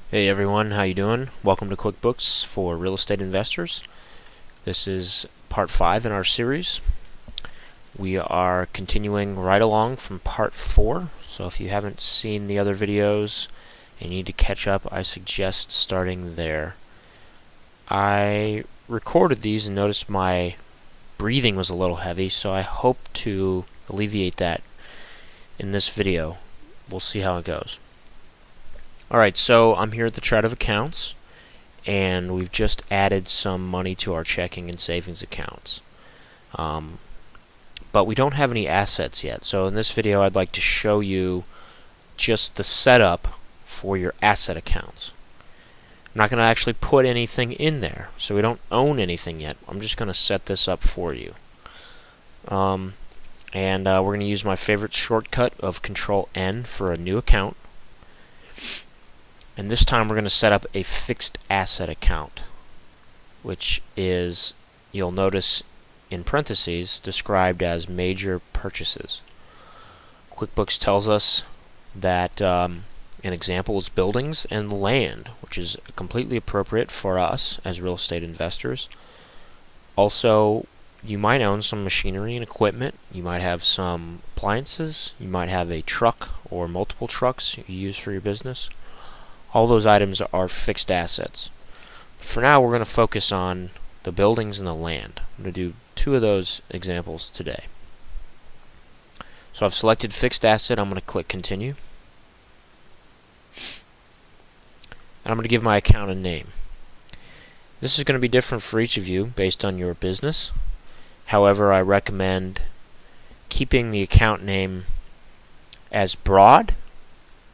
Hey everyone, how you doing? Welcome to QuickBooks for real estate investors. This is part 5 in our series. We are continuing right along from part 4, so if you haven't seen the other videos and you need to catch up, I suggest starting there. I recorded these and noticed my breathing was a little heavy, so I hope to alleviate that in this video. We'll see how it goes. Alright, so I'm here at the chart of accounts, and we've just added some money to our checking and savings accounts. But we don't have any assets yet, so in this video I'd like to show you just the setup for your asset accounts. I'm not going to actually put anything in there, so we don't own anything yet. I'm just going to set this up for you. We're going to use my favorite shortcut of Control-N for a new account. And this time we're going to set up a fixed asset account, which is, you'll notice in parentheses, described as major purchases. QuickBooks tells us that an example is buildings and land, which is completely appropriate for us as real estate investors. Also, you might own some machinery and equipment. You might have some appliances. You might have a truck or multiple trucks you use for your business. All those items are fixed assets. For now, we're going to focus on the buildings and the land. I'm going to do 2 of those examples today. So I've selected fixed asset. I'm going to click continue. And I'm going to give my account a name. This is going to be different for each of you based on your business. However, I recommend keeping the account name as broad,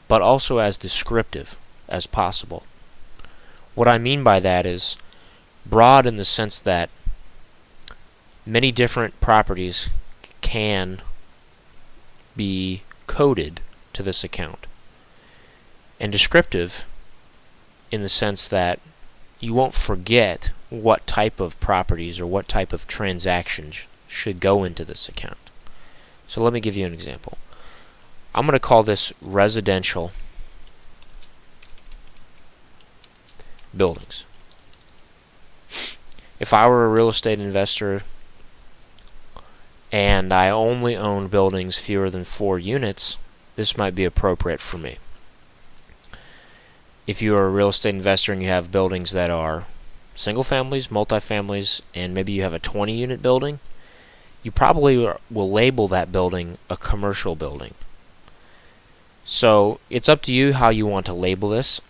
but also as descriptive as possible. What I mean by that is broad in the sense that many different properties can be coded to this account, and descriptive in the sense that you won't forget what type of properties or what type of transactions should go into this account. So let me give you an example. I'm going to call this residential buildings. If I were a real estate investor and I only own buildings fewer than 4 units, this might be appropriate for me. If you are a real estate investor and you have buildings that are single families, multifamilies, and maybe you have a 20-unit building, you probably will label that building a commercial building. So it's up to you how you want to label this.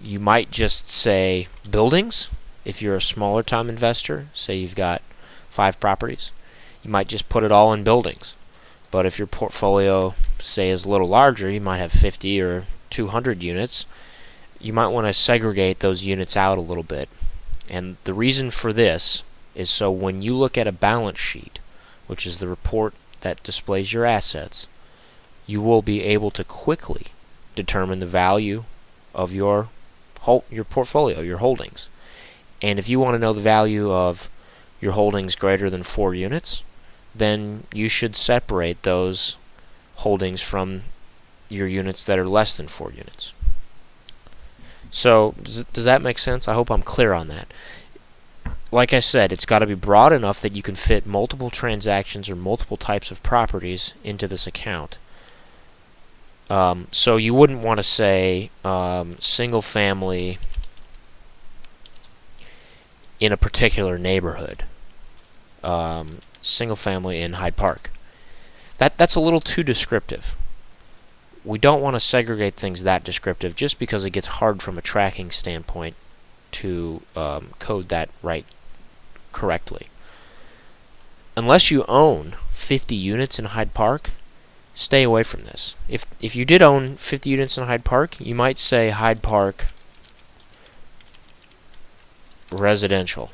You might just say buildings. If you're a smaller time investor, say you've got 5 properties, you might just put it all in buildings. But if your portfolio, say, is a little larger, you might have 50 or 200 units, you might want to segregate those units out a little bit. And the reason for this is so when you look at a balance sheet, which is the report that displays your assets, you will be able to quickly determine the value of your portfolio, your holdings. And if you want to know the value of your holdings greater than 4 units, then you should separate those holdings from your units that are less than 4 units. So, does that make sense? I hope I'm clear on that. Like I said, it's got to be broad enough that you can fit multiple transactions or multiple types of properties into this account. So you wouldn't want to say single family in a particular neighborhood. Single family in Hyde Park. That's a little too descriptive. We don't want to segregate things that descriptive just because it gets hard from a tracking standpoint to code that right correctly. Unless you own 50 units in Hyde Park, stay away from this. If you did own 50 units in Hyde Park, you might say Hyde Park residential.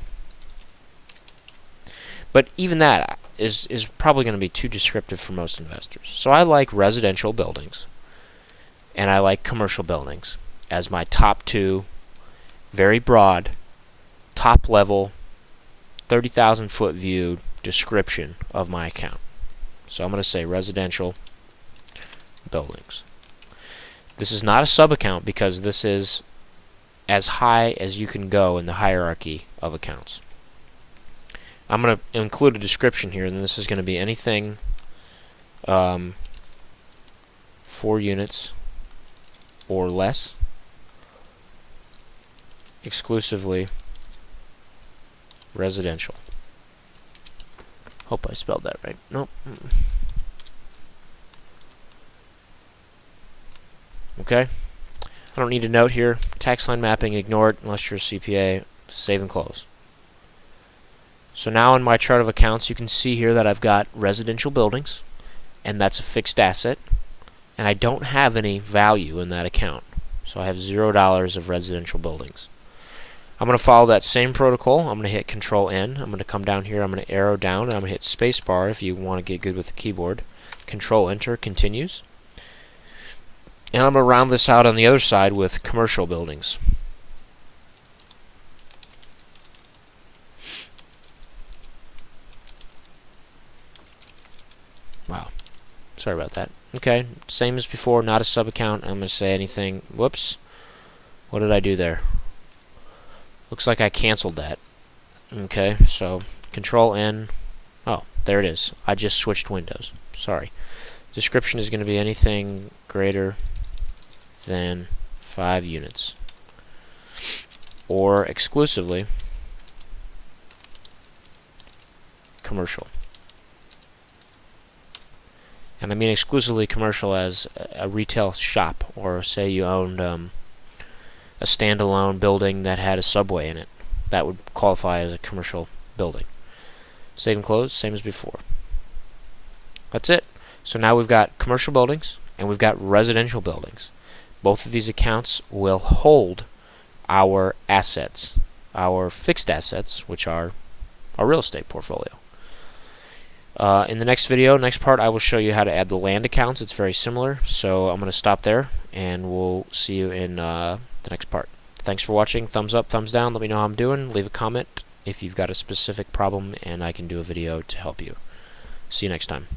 But even that is probably going to be too descriptive for most investors. So I like residential buildings and I like commercial buildings as my top 2, very broad, top level, 30,000 foot view description of my account. So I'm going to say residential buildings. This is not a sub-account because this is as high as you can go in the hierarchy of accounts. I'm going to include a description here, and this is going to be anything 4 units or less, exclusively residential. Hope I spelled that right. Nope. Okay. I don't need a note here. Tax line mapping, ignore it unless you're a CPA. Save and close. So now in my chart of accounts, you can see here that I've got residential buildings, and that's a fixed asset, and I don't have any value in that account. So I have $0 of residential buildings. I'm going to follow that same protocol. I'm going to hit Control N. I'm going to come down here. I'm going to arrow down, and I'm going to hit Spacebar if you want to get good with the keyboard. Control Enter continues. And I'm going to round this out on the other side with commercial buildings. Wow. Sorry about that. Okay, same as before, not a sub-account. I'm going to say anything. Whoops. What did I do there? Looks like I canceled that. Okay, so Control N. Oh, there it is. I just switched windows. Sorry. Description is going to be anything greater than 5 units. Or exclusively commercial. And I mean exclusively commercial as a retail shop, or say you owned a standalone building that had a Subway in it. That would qualify as a commercial building. Save and close, same as before. That's it. So now we've got commercial buildings and we've got residential buildings. Both of these accounts will hold our assets, our fixed assets, which are our real estate portfolio. In the next video, next part, I will show you how to add the land accounts. It's very similar, so I'm going to stop there, and we'll see you in the next part. Thanks for watching. Thumbs up, thumbs down. Let me know how I'm doing. Leave a comment if you've got a specific problem, and I can do a video to help you. See you next time.